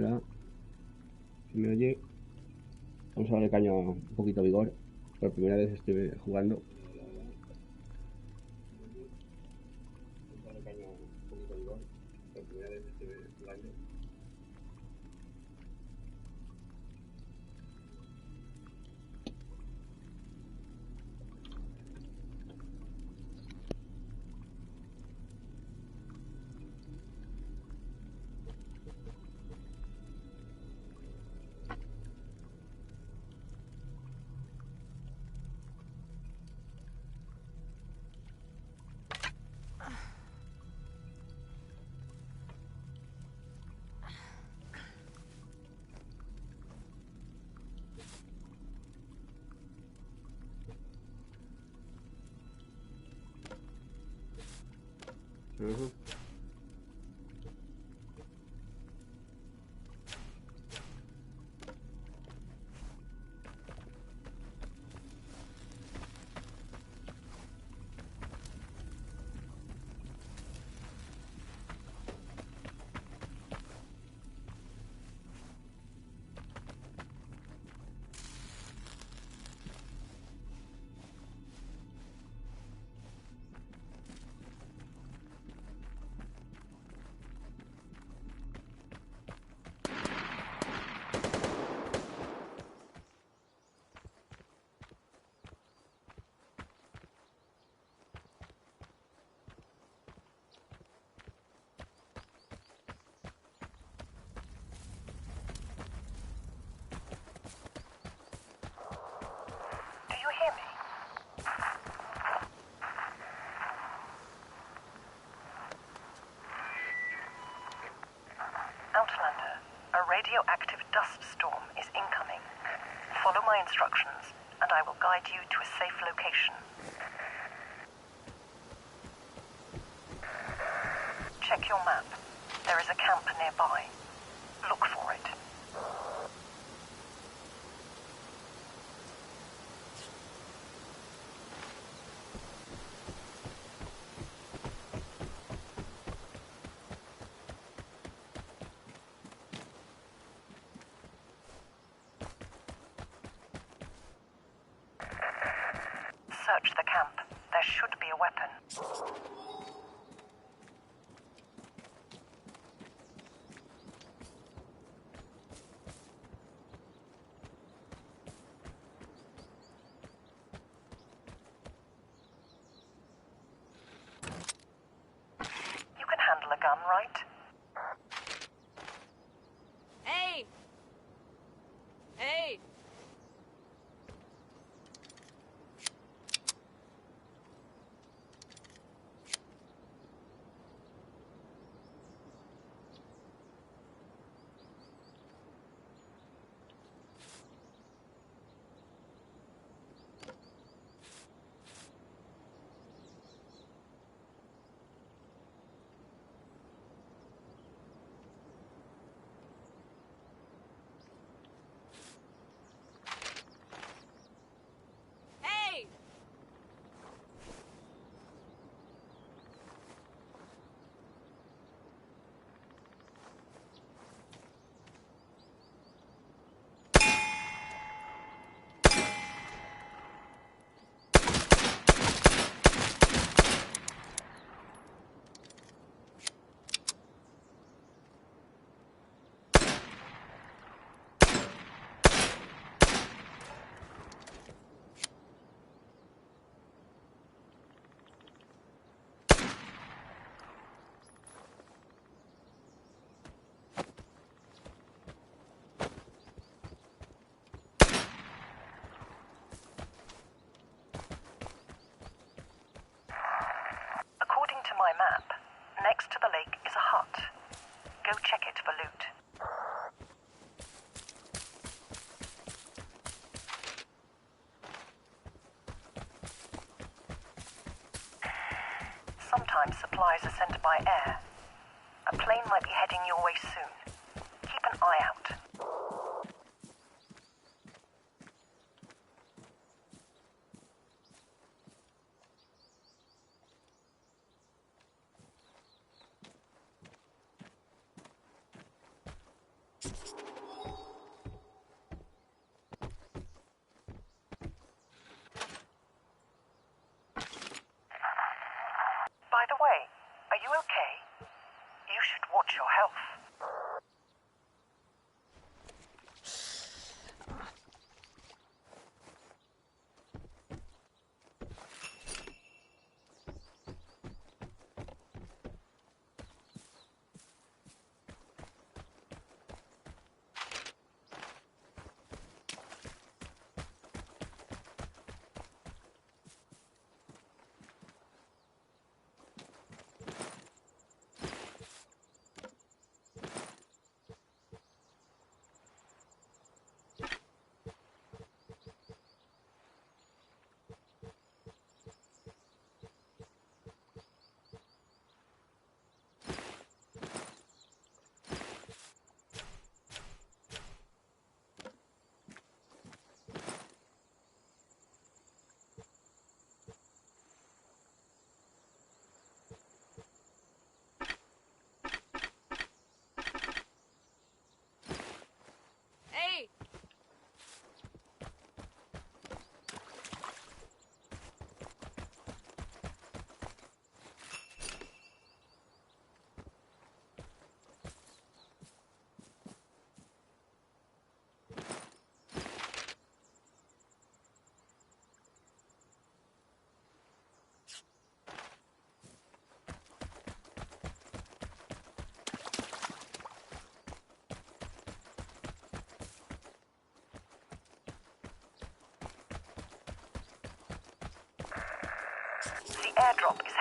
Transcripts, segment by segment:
Hola, ¿se me oye? Vamos a darle caña un poquito de vigor. Por primera vez estoy jugando. Ujú. Outlander, a radioactive dust storm is incoming. Follow my instructions, and I will guide you to a safe location. Check your map. There is a camp nearby. Look for it. Search the camp. There should be a weapon. You can handle a gun, right? Hey! Hey! Hey! According to my map, next to the lake is a hut. Go check it for loot. Sometimes supplies are sent by air. A plane might be heading your way soon. Keep an eye out.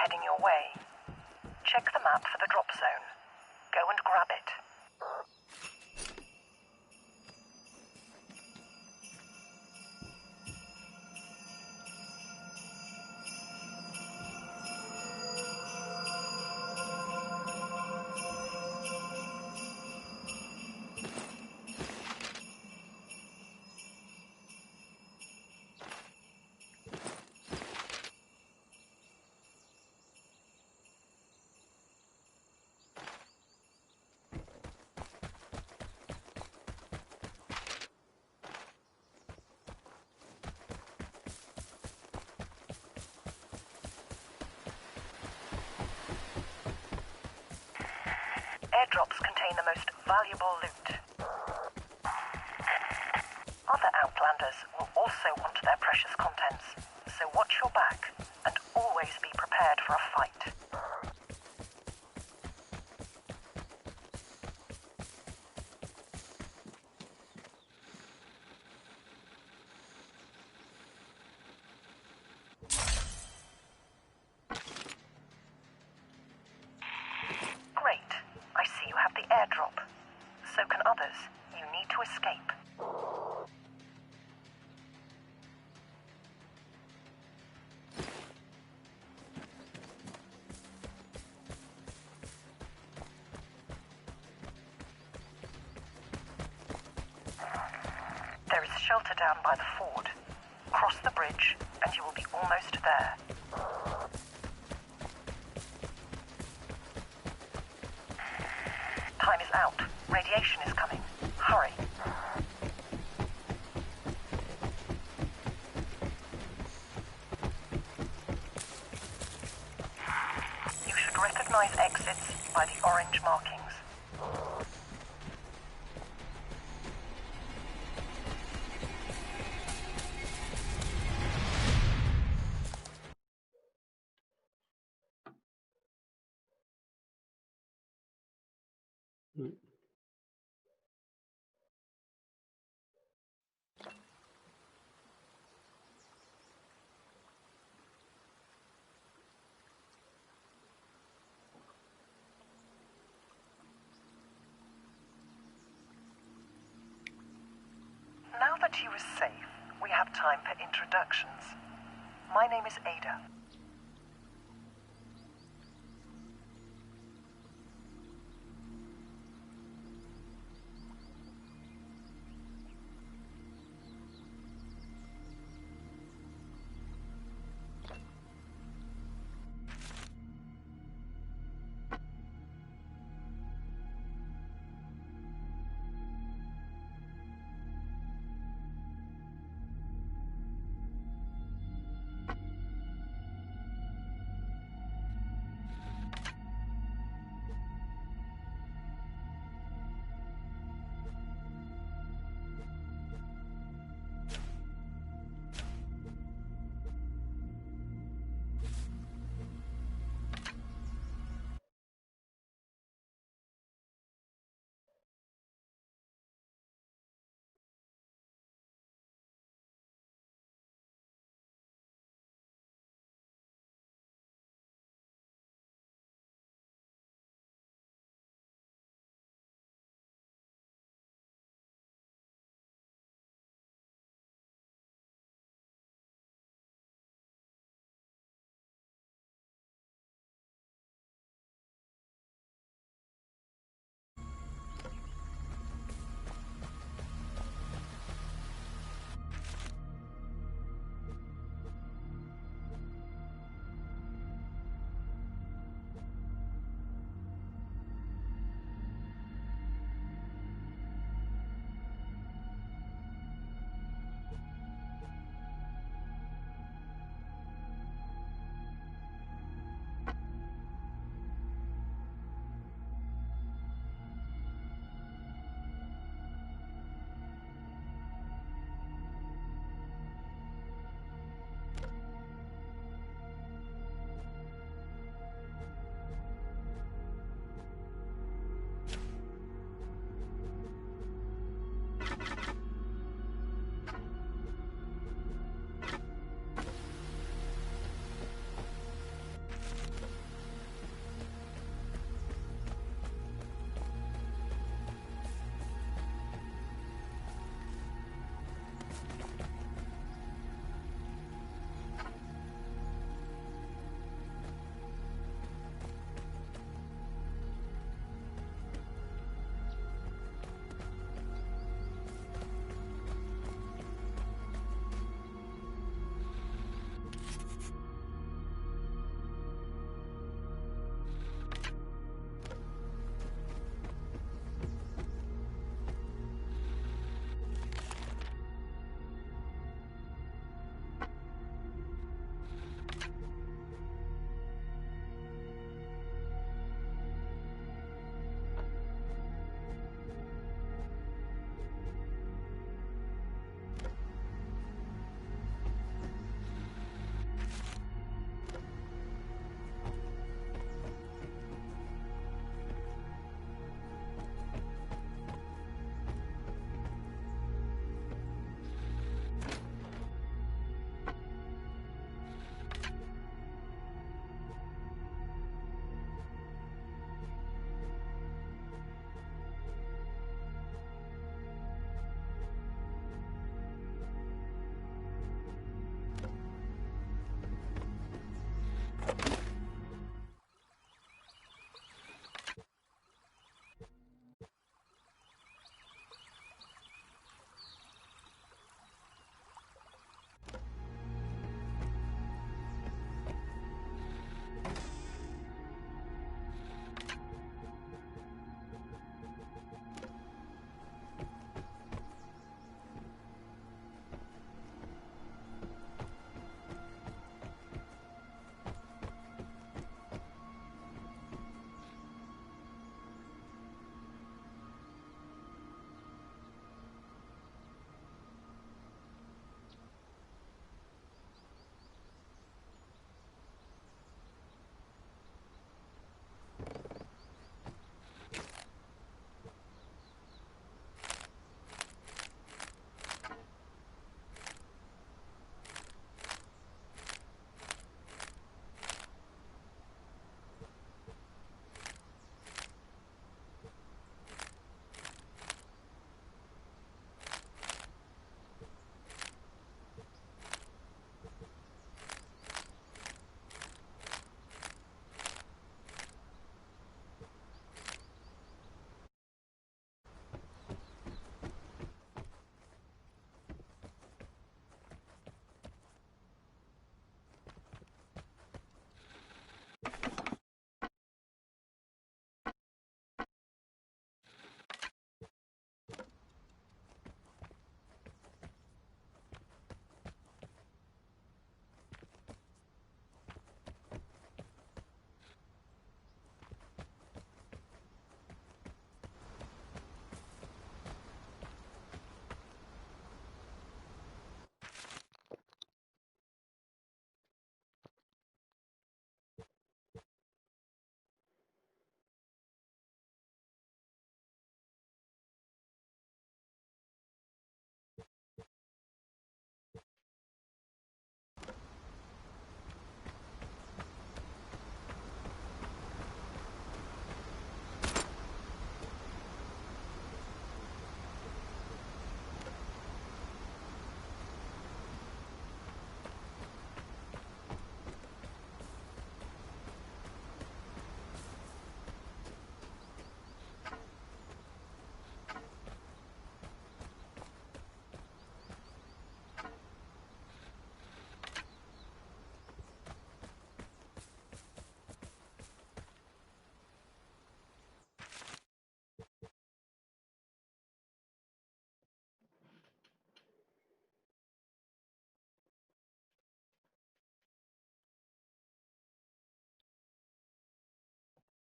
heading your way. Check the map for the drop zone. Go and grab it. Airdrops contain the most valuable loot. Other Outlanders will also want their precious contents, so watch your back and always be prepared for a fight. Great. I see you have the airdrop. So can others. You need to escape. There is shelter down by the ford. Cross the bridge and you will be almost there. Time is out. Radiation is coming. Hurry. You should recognize exits by the orange markings. Mm. Now that you are safe, we have time for introductions. My name is Ada.